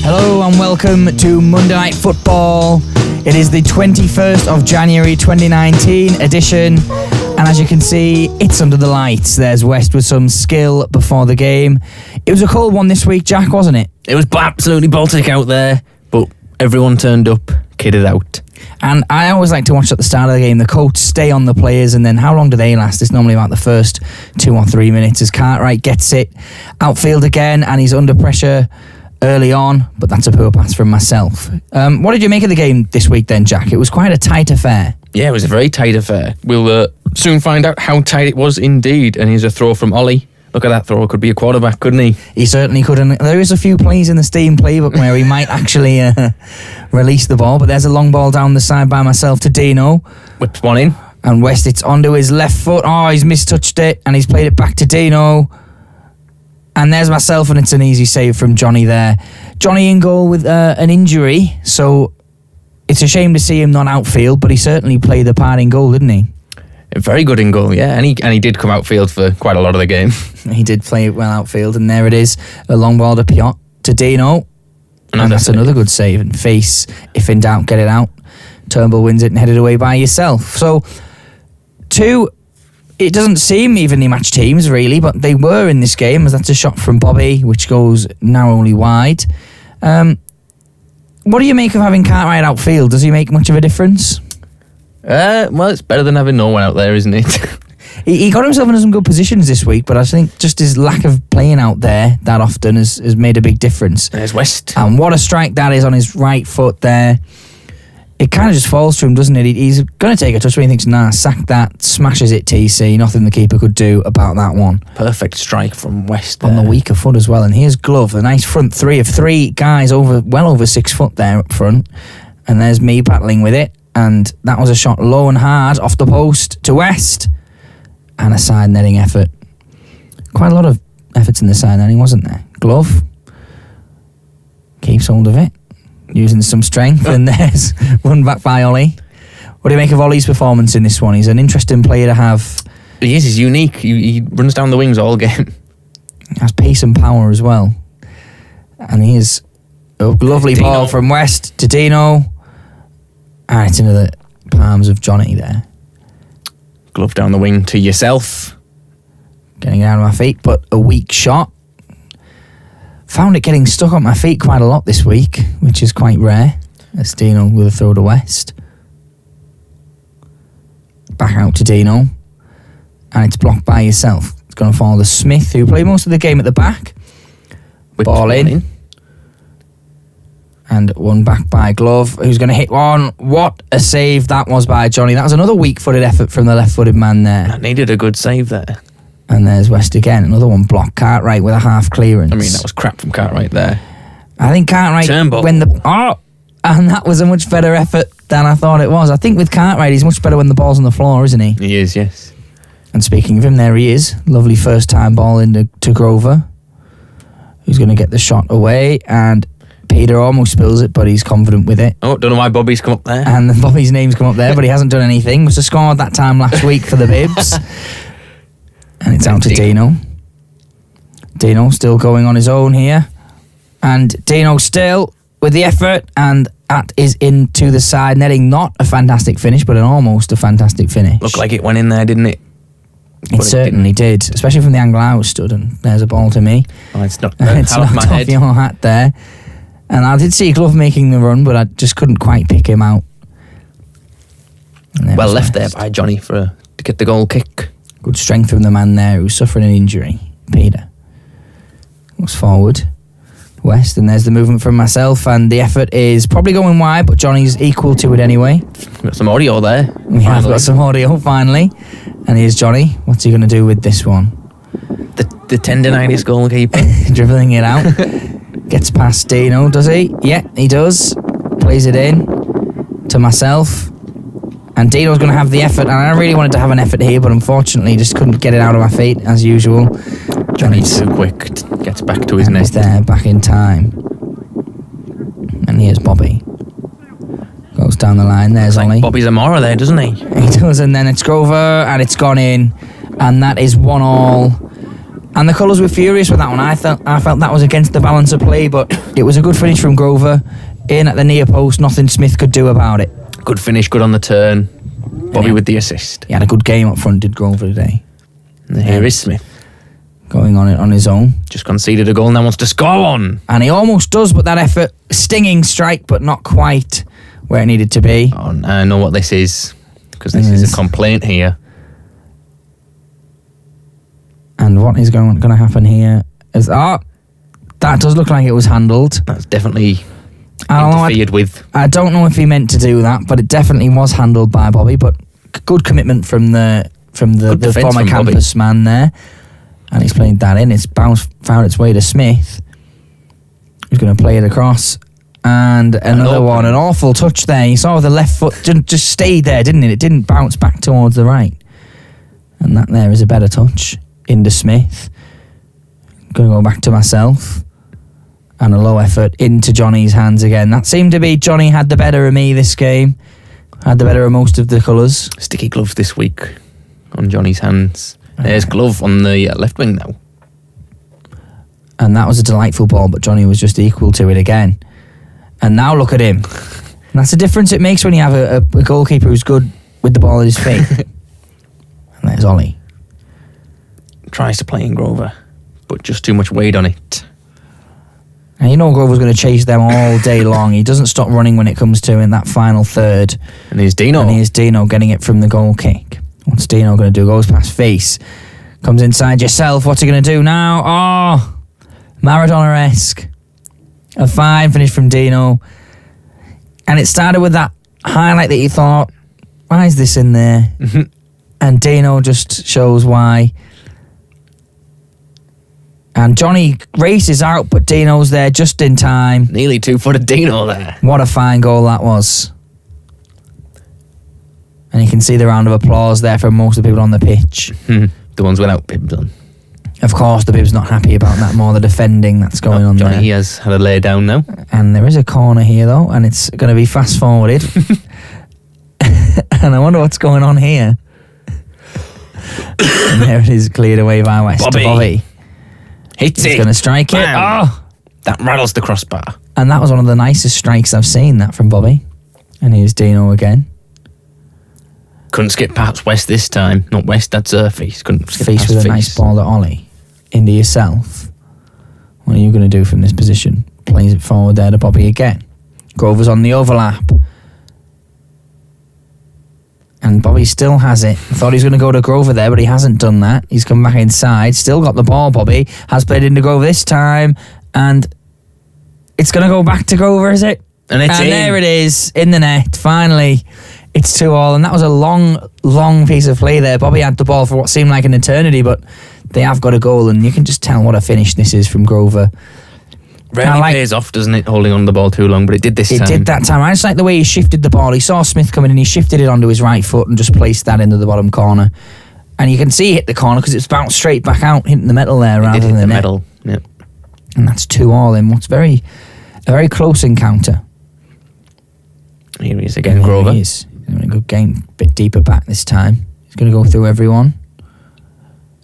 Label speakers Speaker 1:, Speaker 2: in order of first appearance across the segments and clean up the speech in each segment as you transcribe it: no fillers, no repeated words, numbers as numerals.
Speaker 1: Hello and welcome to Monday Night Football. It is the 21st of January 2019 edition, and as you can see, it's under the lights. There's West with some skill before the game. It was a cold one this week, Jack, wasn't it?
Speaker 2: It was absolutely Baltic out there, but everyone turned up, kidded out.
Speaker 1: And I always like to watch at the start of the game, the coach stay on the players, and then how long do they last? It's normally about the first 2 or 3 minutes as Cartwright gets it outfield again, and he's under pressure early on, but that's a poor pass from myself. What did you make of the game this week then, Jack? It was quite a tight affair.
Speaker 2: Yeah, it was a very tight affair. We'll soon find out how tight it was indeed. And here's a throw from Ollie. Look at that throw. Could be a quarterback, couldn't he?
Speaker 1: He certainly could. And there is a few plays in the Steam playbook where he might actually release the ball. But there's a long ball down the side by myself to Dino.
Speaker 2: Whips one in.
Speaker 1: And West, it's onto his left foot. Oh, he's mistouched it. And he's played it back to Dino. And there's myself, and it's an easy save from Johnny there. Johnny in goal with an injury, so it's a shame to see him not outfield, but he certainly played the part in goal, didn't he?
Speaker 2: Very good in goal, yeah. And he did come outfield for quite a lot of the game.
Speaker 1: He did play it well outfield, and there it is. A long ball to Piot, to Dino. And that's another good save. And face, if in doubt, get it out. Turnbull wins it and headed away by yourself. So, it doesn't seem evenly matched teams, really, but they were in this game, as that's a shot from Bobby, which goes narrowly wide. What do you make of having Cartwright outfield? Does he make much of a difference?
Speaker 2: Well, it's better than having no one out there, isn't it?
Speaker 1: He got himself into some good positions this week, but I think just his lack of playing out there that often has made a big difference.
Speaker 2: There's West.
Speaker 1: And what a strike that is on his right foot there. It kind of just falls to him, doesn't it? He's going to take a touch, but he thinks, nah, sack that, smashes it TC. Nothing the keeper could do about that one.
Speaker 2: Perfect strike from West there.
Speaker 1: On the weaker foot as well. And here's Glove, a nice front three of three guys well over 6 foot there up front. And there's me battling with it. And that was a shot low and hard off the post to West. And a side netting effort. Quite a lot of efforts in the side netting, wasn't there? Glove keeps hold of it, using some strength, and there's one back by Ollie. What do you make of Ollie's performance in this one? He's an interesting player to have.
Speaker 2: He is, he's unique. He runs down the wings all game.
Speaker 1: He has pace and power as well. And he is a lovely
Speaker 2: Dino.
Speaker 1: ball from West to Dino. And it's into the palms of Johnny there.
Speaker 2: Glove down the wing to yourself.
Speaker 1: Getting it out of my feet, but a weak shot. Found it getting stuck on my feet quite a lot this week, which is quite rare. That's Dino with a throw to West. Back out to Dino. And it's blocked by yourself. It's going to follow the Smith, who played most of the game at the back.
Speaker 2: Whips
Speaker 1: Ball
Speaker 2: one
Speaker 1: in. And one back by Glove, who's going to hit one. What a save that was by Johnny. That was another weak-footed effort from the left-footed man there.
Speaker 2: That needed a good save there.
Speaker 1: And there's West again. Another one blocked. Cartwright with a half clearance.
Speaker 2: I mean, that was crap from Cartwright there.
Speaker 1: I think Cartwright...
Speaker 2: Turnbull.
Speaker 1: And that was a much better effort than I thought it was. I think with Cartwright, he's much better when the ball's on the floor, isn't he?
Speaker 2: He is, yes.
Speaker 1: And speaking of him, there he is. Lovely first-time ball into Grover, who's going to get the shot away. And Peter almost spills it, but he's confident with it.
Speaker 2: Oh, don't know why Bobby's come up there.
Speaker 1: And Bobby's name's come up there, but he hasn't done anything. Must have scored that time last week for the Bibs. And it's out to Dino. Dino still going on his own here. And Dino still with the effort, and that is into the side netting. Not a fantastic finish, but almost a fantastic finish.
Speaker 2: Looked like it went in there, didn't it?
Speaker 1: It certainly did, especially from the angle I was stood, and there's a ball to me.
Speaker 2: Oh, it's not
Speaker 1: It's knocked
Speaker 2: my
Speaker 1: off
Speaker 2: head.
Speaker 1: your hat there. And I did see Glove making the run, but I just couldn't quite pick him out.
Speaker 2: Well left there by Johnny to get the goal kick.
Speaker 1: Good strength from the man there who's suffering an injury. Peter looks forward. West, and there's the movement from myself, and the effort is probably going wide, but Johnny's equal to it anyway.
Speaker 2: Got some audio there.
Speaker 1: We have got some audio finally. And here's Johnny. What's he going to do with this one?
Speaker 2: The tendinitis goalkeeper.
Speaker 1: Dribbling it out. Gets past Dino, does he? Yeah, he does. Plays it in to myself. And Dino's going to have the effort, and I really wanted to have an effort here, but unfortunately just couldn't get it out of my feet, as usual.
Speaker 2: Johnny's too quick. Gets back to his net.
Speaker 1: He's there, back in time. And here's Bobby. Goes down the line, there's Ollie.
Speaker 2: Bobby Zamora there, doesn't he?
Speaker 1: He does, and then it's Grover, and it's gone in. And that is 1-1. And the colours were furious with that one. I felt that was against the balance of play, but it was a good finish from Grover. In at the near post, nothing Smith could do about it.
Speaker 2: Good finish, good on the turn. Bobby with the assist.
Speaker 1: He had a good game up front, did Grover today.
Speaker 2: And here is Smith.
Speaker 1: Going on it on his own.
Speaker 2: Just conceded a goal, now wants to score one.
Speaker 1: And he almost does, but that effort, stinging strike, but not quite where it needed to be.
Speaker 2: Oh, I know what this is, because this is a complaint here.
Speaker 1: And what is going to happen here is... that does look like it was handled.
Speaker 2: That's definitely
Speaker 1: interfered
Speaker 2: with.
Speaker 1: I don't know if he meant to do that, but it definitely was handled by Bobby. But good commitment from the former campus man there. And he's played that in. It's found its way to Smith, who's going to play it across. And another one, an awful touch there. You saw the left foot just stayed there, didn't it? It didn't bounce back towards the right. And that there is a better touch into Smith. Going to go back to myself. And a low effort into Johnny's hands again. That seemed to be Johnny had the better of me this game. Had the better of most of the colours.
Speaker 2: Sticky gloves this week on Johnny's hands. There's glove on the left wing now.
Speaker 1: And that was a delightful ball, but Johnny was just equal to it again. And now look at him. And that's the difference it makes when you have a goalkeeper who's good with the ball at his feet. And there's Ollie.
Speaker 2: Tries to play in Grover, but just too much weight on it.
Speaker 1: And you know Grover's going to chase them all day long. He doesn't stop running when it comes to in that final third.
Speaker 2: And here's Dino.
Speaker 1: And here's Dino getting it from the goal kick. What's Dino going to do? Goes past face. Comes inside yourself. What's he going to do now? Oh, Maradona-esque. A fine finish from Dino. And it started with that highlight that you thought, why is this in there? And Dino just shows why. And Johnny races out, but Dino's there just in time.
Speaker 2: Nearly 2-footed Dino there.
Speaker 1: What a fine goal that was. And you can see the round of applause there from most of the people on the pitch.
Speaker 2: The ones without bibs on.
Speaker 1: Of course, the bib's not happy about that, more the defending that's going on
Speaker 2: Johnny,
Speaker 1: there.
Speaker 2: he has had a lay down now.
Speaker 1: And there is a corner here, though, and it's going to be fast-forwarded. And I wonder what's going on here. And there it is, cleared away by West. Bobby.
Speaker 2: Hits
Speaker 1: He's
Speaker 2: it.
Speaker 1: going to strike it.
Speaker 2: Oh! That rattles the crossbar.
Speaker 1: And that was one of the nicest strikes I've seen, that from Bobby. And here's Dino again.
Speaker 2: Couldn't skip past West this time. Not West, that's Feast. Couldn't skip
Speaker 1: Feast
Speaker 2: past
Speaker 1: with
Speaker 2: Feast.
Speaker 1: a nice ball at Ollie. Into yourself. What are you going to do from this position? Plays it forward there to Bobby again. Grover's on the overlap. And Bobby still has it. I thought he was going to go to Grover there, but he hasn't done that. He's come back inside. Still got the ball, Bobby. Has played into Grover this time. And it's going to go back to Grover, is it?
Speaker 2: And it's in.
Speaker 1: There it is, in the net. Finally, it's 2-2. And that was a long, long piece of play there. Bobby had the ball for what seemed like an eternity, but they have got a goal. And you can just tell what a finish this is from Grover.
Speaker 2: Rarely pays off, doesn't it, holding on to the ball too long, but it did this time.
Speaker 1: It did that time. I just like the way he shifted the ball. He saw Smith coming in, he shifted it onto his right foot and just placed that into the bottom corner. And you can see he hit the corner because it's bounced straight back out, hitting the metal there rather than the net.
Speaker 2: Metal. Yep.
Speaker 1: And that's 2-2 in what's a very close encounter.
Speaker 2: Here he is again, Grover.
Speaker 1: He is. Having a good game, a bit deeper back this time. He's going to go through everyone.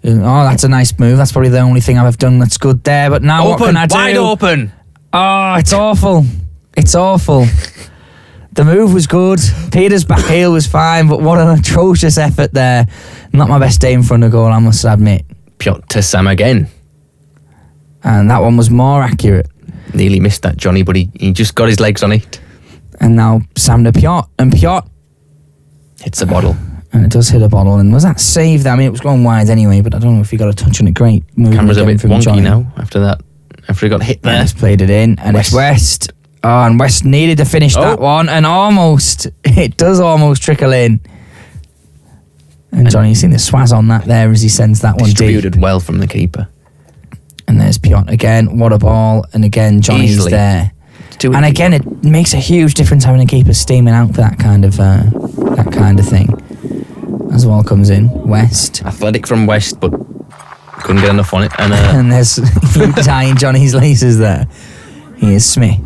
Speaker 1: Oh, that's a nice move. That's probably the only thing I've done that's good there. But now what can I do?
Speaker 2: Wide open.
Speaker 1: Oh, it's awful. It's awful. The move was good. Peter's back heel was fine, but what an atrocious effort there. Not my best day in front of goal, I must admit.
Speaker 2: Piotr to Sam again.
Speaker 1: And that one was more accurate.
Speaker 2: Nearly missed that, Johnny, but he just got his legs on it.
Speaker 1: And now Sam to Piotr. And Piotr
Speaker 2: hits the bottle.
Speaker 1: And it does hit a bottle. And was that saved? I mean, it was going wide anyway, but I don't know if he got a touch on it. Great move.
Speaker 2: Camera's a bit wonky
Speaker 1: Johnny.
Speaker 2: now after that. After he got hit there.
Speaker 1: He's played it in. And it's West. Oh, and West needed to finish that one. And it does almost trickle in. And Johnny, you've seen the swaz on that there as he sends that one deep.
Speaker 2: Distributed well from the keeper.
Speaker 1: And there's Piotr again. What a ball. And again, Johnny's
Speaker 2: Easily.
Speaker 1: there. And again, it makes a huge difference having a keeper steaming out for that kind of thing. As the ball comes in, West.
Speaker 2: Athletic from West, but couldn't get enough on it.
Speaker 1: And there's tying Johnny's laces there. Here's Smith.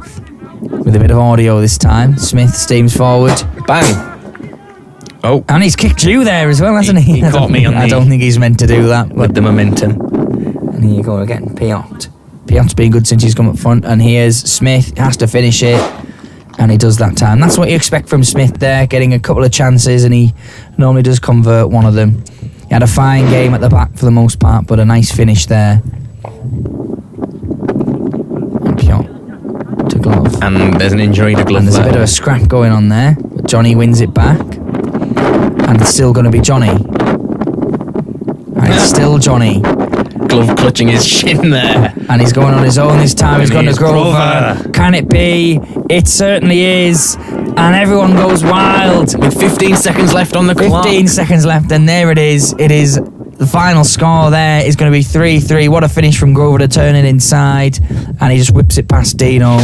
Speaker 1: With a bit of audio this time. Smith steams forward.
Speaker 2: Bang! Oh.
Speaker 1: And he's kicked you there as well, hasn't he?
Speaker 2: He caught me on
Speaker 1: I don't think he's meant to do that.
Speaker 2: With the momentum.
Speaker 1: And here you go, we're getting Piot. Piot's been good since he's come up front. And here's Smith, has to finish it. And he does that time. That's what you expect from Smith there, getting a couple of chances, and he normally does convert one of them. He had a fine game at the back for the most part, but a nice finish there. And Piot to Glove.
Speaker 2: And there's an injury to Glove.
Speaker 1: And there's a bit of a scrap going on there, but Johnny wins it back. And it's still going to be Johnny. And it's still Johnny.
Speaker 2: Glove clutching his shin there.
Speaker 1: And he's going on his own this time. He's going to Grover. Can it be? It certainly is. And everyone goes wild.
Speaker 2: With 15 seconds left on the clock.
Speaker 1: 15 seconds left, and there it is. It is the final score there is going to be 3-3. What a finish from Grover to turn it inside. And he just whips it past Dino.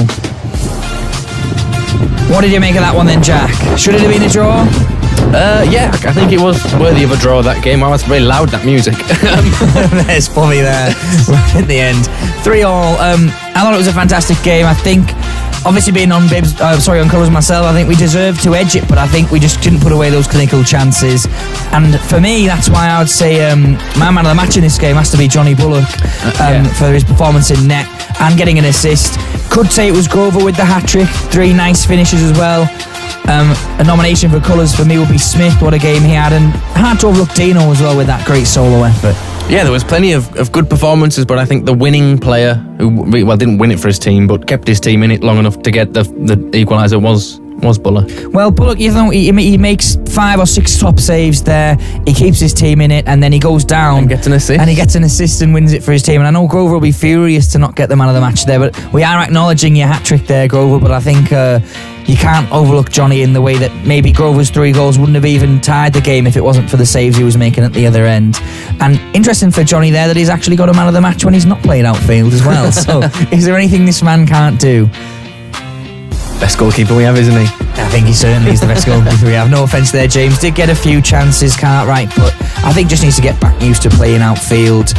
Speaker 1: What did you make of that one then, Jack? Should it have been a draw?
Speaker 2: Yeah, I think it was worthy of a draw, that game. I was very loud, that music.
Speaker 1: There's Bobby there in the end. 3-3. I thought it was a fantastic game. I think, obviously being on colours myself, I think we deserved to edge it, but I think we just didn't put away those clinical chances. And for me, that's why I would say my man of the match in this game has to be Johnny Bullock for his performance in net and getting an assist. Could say it was Grover with the hat-trick. 3 nice finishes as well. A nomination for colours for me would be Smith. What a game he had, and hard to overlook Dino as well with that great solo effort.
Speaker 2: Yeah, there was plenty of good performances, but I think the winning player, who didn't win it for his team, but kept his team in it long enough to get the equaliser was Bullock.
Speaker 1: Well, Bullock, even though he makes 5 or 6 top saves there, he keeps his team in it, and then he goes down
Speaker 2: and gets an assist.
Speaker 1: And he gets an assist and wins it for his team. And I know Grover will be furious to not get the man of the match there, but we are acknowledging your hat-trick there, Grover, but I think you can't overlook Johnny in the way that maybe Grover's 3 goals wouldn't have even tied the game if it wasn't for the saves he was making at the other end. And interesting for Johnny there that he's actually got a man of the match when he's not playing outfield as well. So is there anything this man can't do?
Speaker 2: Best goalkeeper we have, isn't he?
Speaker 1: I think he certainly is the best goalkeeper we have. No offence there, James. Did get a few chances, Cartwright, but I think just needs to get back used to playing outfield.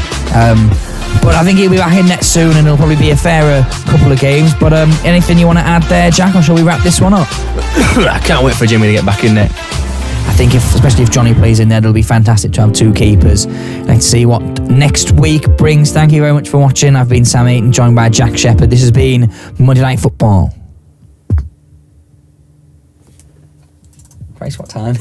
Speaker 1: But I think he'll be back in net soon, and it'll probably be a fairer couple of games. But anything you want to add there, Jack, or shall we wrap this one up?
Speaker 2: I can't wait for Jimmy to get back in net.
Speaker 1: I think especially if Johnny plays in there, it'll be fantastic to have 2 keepers. Let's see what next week brings. Thank you very much for watching. I've been Sam Ayton, joined by Jack Shepherd. This has been Monday Night Football. Christ, what time?